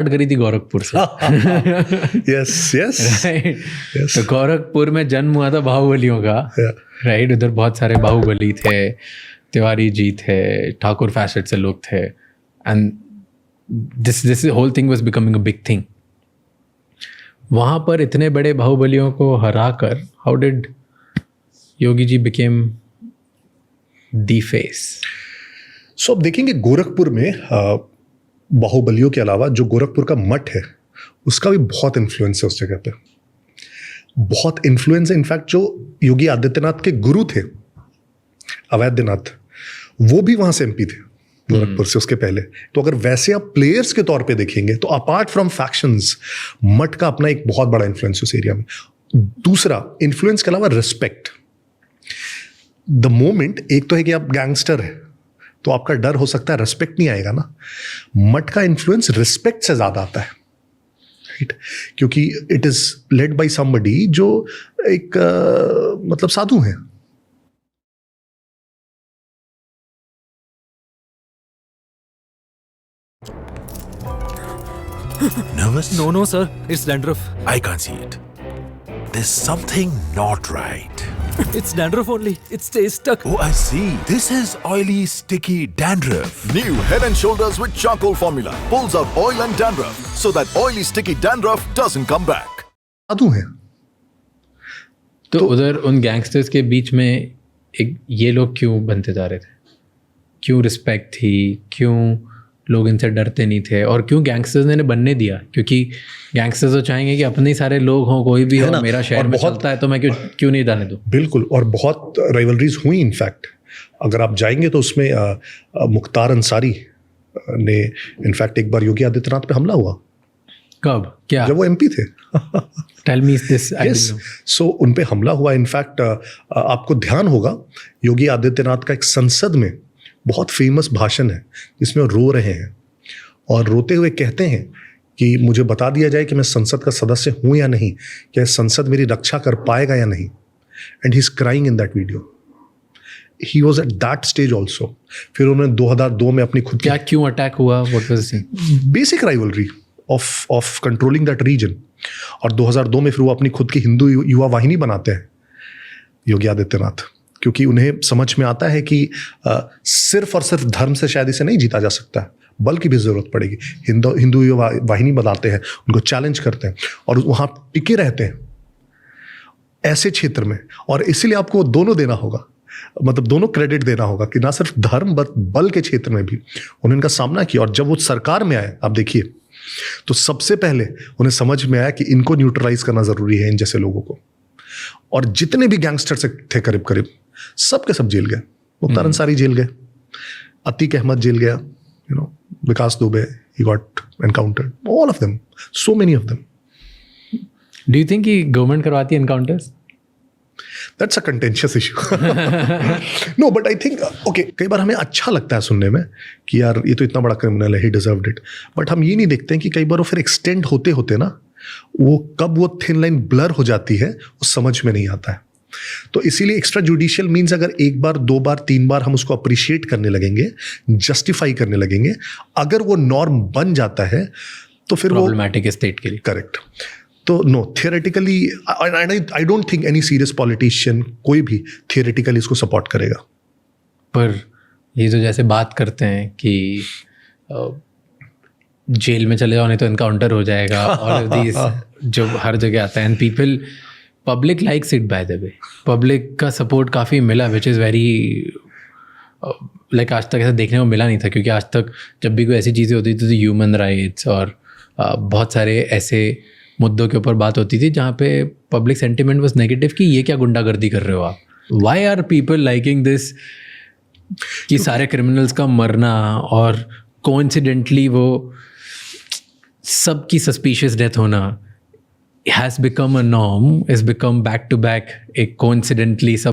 करी थी गोरखपुर से। Yes yes right. Yes. तो गोरखपुर में जन्म हुआ था बाहुबलियों का। राइट। उधर बहुत सारे बाहुबली थे, तिवारी जी थे, ठाकुर फैसेट से लोग थे, and this whole thing was becoming a big thing. वहाँ पर इतने बड़े बाहुबलियों को हराकर how did Yogi ji became the face? So अब देखेंगे गोरखपुर में बाहुबलियों के अलावा जो गोरखपुर का मठ है उसका भी बहुत इन्फ्लुएंस है उस जगह पे, बहुत इन्फ्लुएंस है। इनफैक्ट जो योगी आदित्यनाथ के गुरु थे अवैधनाथ, वो भी वहां से एमपी थे गोरखपुर से उसके पहले। तो अगर वैसे आप प्लेयर्स के तौर पे देखेंगे तो अपार्ट फ्रॉम फैक्शंस, मठ का अपना एक बहुत बड़ा इन्फ्लुएंस उस एरिया में। दूसरा इन्फ्लुएंस के अलावा रिस्पेक्ट। द मोमेंट, एक तो है कि आप गैंगस्टर है तो आपका डर हो सकता है, रिस्पेक्ट नहीं आएगा ना। मठ का इन्फ्लुएंस रिस्पेक्ट से ज्यादा आता है, राइट? क्योंकि it is led by somebody जो एक मतलब साधु है। Nervous? No, sir. It's dandruff. I can't see it. There's something not right. It's dandruff only. It stays stuck. Oh, I see. This is oily, sticky dandruff. New Head and Shoulders with charcoal formula pulls out oil and dandruff so that oily, sticky dandruff doesn't come back. साधु है। तो उधर उन gangsters के बीच में एक ये लोग क्यों बनते जा रहे थे? क्यों रिस्पेक्ट थी? क्यों लोग इनसे डरते नहीं थे? और क्यों गैंगस्टर्स ने बनने दिया? क्योंकि गैंगस्टर्स तो चाहेंगे कि अपने ही सारे लोग हों, कोई भी हो, मेरा शहर में चलता है तो मैं क्यों नहीं जाने दूं? बिल्कुल। और बहुत राइवलरीज हुई। इनफैक्ट अगर आप जाएंगे तो उसमें मुख्तार अंसारी ने इनफैक्ट एक बार योगी आदित्यनाथ पे हमला हुआ। कब? क्या? जब वो एमपी थे। Tell me this. Yes. So उन पे हमला हुआ। इनफैक्ट आपको ध्यान होगा योगी आदित्यनाथ का एक संसद में बहुत फेमस भाषण है जिसमें वो रो रहे हैं और रोते हुए कहते हैं कि मुझे बता दिया जाए कि मैं संसद का सदस्य हूं या नहीं, क्या संसद मेरी रक्षा कर पाएगा या नहीं। And he is crying in that video. He was at that stage also. फिर उन्होंने 2002 में अपनी खुद क्या क्यों अटैक हुआ? What was the basic rivalry of controlling that region. और 2002 में फिर वो अपनी खुद की हिंदू युवा वाहिनी बनाते हैं योगी आदित्यनाथ, क्योंकि उन्हें समझ में आता है कि सिर्फ और सिर्फ धर्म से शायद इसे नहीं जीता जा सकता, बल की भी जरूरत पड़ेगी। हिंदू युवा वाहिनी बनाते हैं, उनको चैलेंज करते हैं और वहां टिके रहते हैं ऐसे क्षेत्र में। और इसीलिए आपको दोनों देना होगा, मतलब दोनों क्रेडिट देना होगा कि ना सिर्फ धर्म बल के क्षेत्र में भी उन्होंने इनका सामना किया। और जब वो सरकार में आए, आप देखिए, तो सबसे पहले उन्हें समझ में आया कि इनको न्यूट्रलाइज करना जरूरी है, इन जैसे लोगों को। और जितने भी गैंगस्टर से थे करीब करीब सब के सब जेल गए। मुख्तार अंसारी जेल गए, अतीक अहमद जेल गया, विकास Dubey, he got encountered, all of them, so many of them. Do you think कि गवर्नमेंट करवाती है encounters? That's a contentious issue. No, but I think, okay, कई बार हमें अच्छा लगता है सुनने में कि यार ये तो इतना बड़ा क्रिमिनल है, he deserved it. But हम ये नहीं देखते हैं कि कई बार वो फिर एक्सटेंड होते होते ना, वो कब वो थिन लाइन ब्लर हो जाती है वो समझ में नहीं आता है। तो इसीलिए एक्स्ट्रा जुडिशियल मीन्स अगर एक बार, दो बार, तीन बार हम उसको अप्रिशिएट करने लगेंगे, जस्टिफाई करने लगेंगे, अगर वो नॉर्म बन जाता है तो फिर वो प्रॉब्लमैटिक है स्टेट के लिए। करेक्ट। तो no, theoretically I don't think any serious politician कोई भी थियोरेटिकली इसको सपोर्ट करेगा। पर ये जो जैसे बात करते हैं कि जेल में चले जाओ नहीं तो एनकाउंटर हो जाएगा, और जो हर जगह आता है, and people, public likes it by the way. Public का सपोर्ट काफ़ी मिला, विच इज़ वेरी लाइक आज तक ऐसा देखने को मिला नहीं था। क्योंकि आज तक जब भी कोई ऐसी चीज़ें होती थी तो ह्यूमन राइट्स और बहुत सारे ऐसे मुद्दों के ऊपर बात होती थी जहाँ पे पब्लिक सेंटिमेंट वाज नेगेटिव कि ये क्या गुंडागर्दी कर रहे हो आप, why are people liking this, कि सारे क्रिमिनल्स का मरना और कोइंसिडेंटली वो सबकी सस्पिशियस डेथ होना has become a norm, has become back to back, एक coincidentally सब